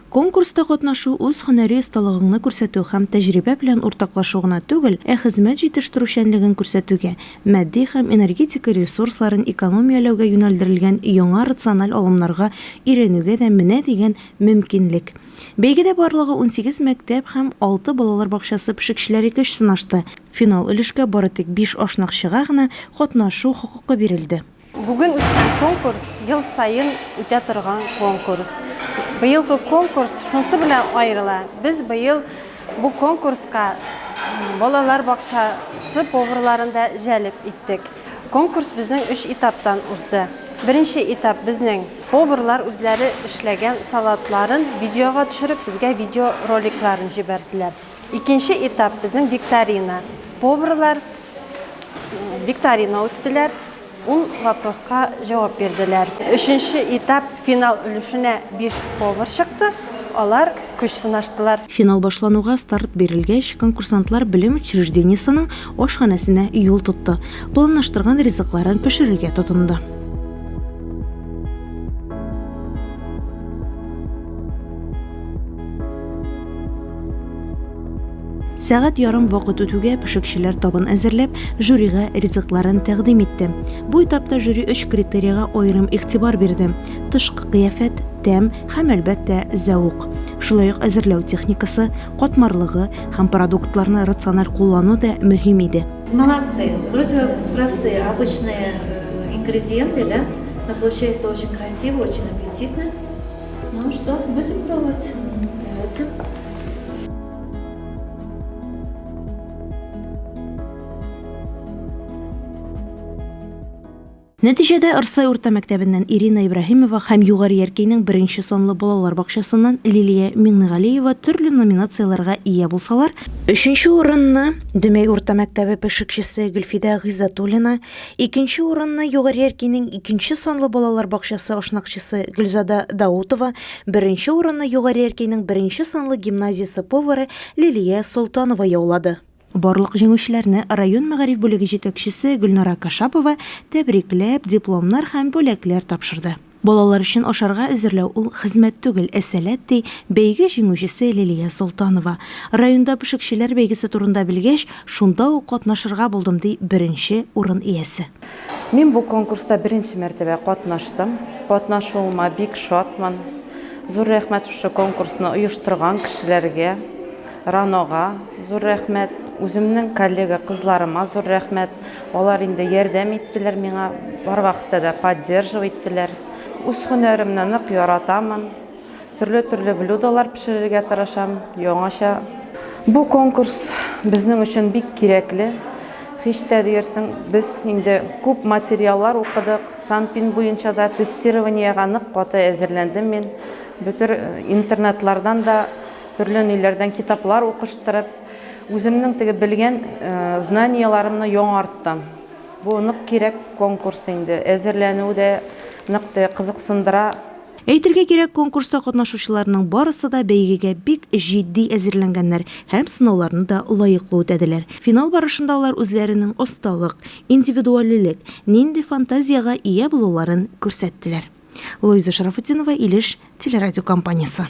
Конкурста катнашу үз һөнәри осталыгыңны күрсәтү һәм тәҗрибә белән уртаклашу гына түгел, хезмәт җитештерүчәнлеген күрсәтүгә, матди һәм энергетика ресурсларын экономияләүгә юнәлдерелгән яңа рациональ алымнарга өйрәнүгә дә менә дигән мөмкинлек. Бәйгедә барлыгы 18 мәктәп һәм 6 балалар бакчасы пешекчеләре көч сынашты. Финал өлешкә бары тик 5 ашнакчыга гына катнашу хокукы бирелде. Бүген үткән конкурс ел сайын үтә торган конкурс. Быелгы конкурс шунсы белән аерыла. Без быел бу конкурска балалар бакчасы поварларын да җәлеп иттек. Конкурс безнең 3 этаптан узды. Беренче этап безнең поварлар үзләре эшләгән салатларын видеога төшереп, безгә видео роликларын җибәрделәр. Икенче этап безнең викторина. Поварлар викторина үттеләр. Ул вопроска җавап бирделәр. Өченче этап финал өлешенә 5 повар чыкты. Алар көч сынаштылар. Финал башлануга старт бирелгәч, конкурсантлар белем учреждениесенең ашханәсенә юл тотты. Планлаштырган ризыкларын пешерергә тотынды. Сәгать ярым вакыт үтүгә пешекчеләр табын әзерләп, жюрига ризыкларын тәкъдим итте. Бу этапта жюри 3 критерийга аерым игътибар бирде: тышкы кыяфәт, тәм һәм әлбәттә зәвык. Шулай ук әзерләү техникасы, катмарлыгы һәм продуктларны рациональ куллану да мөһим иде. Молодцы. Вроде бы простые, обычные ингредиенты, да? Но получается очень красиво, очень аппетитно. Ну что, будем пробовать. Давайте. Нәтиҗәдә Ырсай урта мәктәбеннән Ирина Ибраһимова һәм югары Яркәйнең 1 санлы балалар бакчасыннан Лилия Миңнегалиева төрле номинацияләргә ия булсалар, 3нче урынны Дөмәй урта мәктәбе пешекчесе Гөлфидә Гыйззатуллина, 2нче урынны югары Яркәйнең 2 санлы балалар бакчасы ашнакчысы Гөлзада Даутова, 1нче урынны югары Яркәйнең 1 санлы гимназиясе повары Лилия Солтанова яулады. Барлык җиңүчеләрне район мәгариф бүлеге җитәкчесе Гөлнара Кашапова тәбрикләп, дипломнар һәм бүләкләр тапшырды. Балалар өчен ашарга әзерләү ул хезмәт түгел, сәләт ди бәйге җиңүчесе Лилия Солтанова. Районда пешекчеләр бәйгесе турында белгәч, шунда ук катнашырга булдым ди 1нче урын иясе. Мин бу конкурста 1нче мәртәбә катнаштым. Катнашуыма бик шатмын. Зур рәхмәт шушы конкурсны оештырган кешеләргә, Ранога зур рәхмәт. Үземнең коллега кызларыма зур рәхмәт. Алар инде ярдәм иттеләр миңа, бар вакытта да поддерживать иттеләр. Үз һөнәремне нык яратамын. Төрле блюдалар пешерергә тырышам, яңаша. Бу конкурс безнең өчен бик кирәкле. Һич тә диярсең, без инде күп материаллар укыдык. Санпин буенча да тестированиягә нык каты әзерләндем мин. Бөтен интернетлардан да төрле ниләрдән китаплар укыштырып, үземнең теге белгән знанияларымны яңарттым. Бу нык кирәк конкурс инде. Әзерләнү дә нык кызыксындыра. Әйтергә кирәк, конкурста катнашучыларның барысы да бәйгегә бик җитди әзерләнгәннәр һәм сынауларны да лаеклы үтәделәр. Финал барышында алар үзләренең осталык, индивидуальлек, нинди фантазиягә ия булуларын күрсәттеләр. Луиза Шарафутдинова, Илеш телерадиокомпаниясе.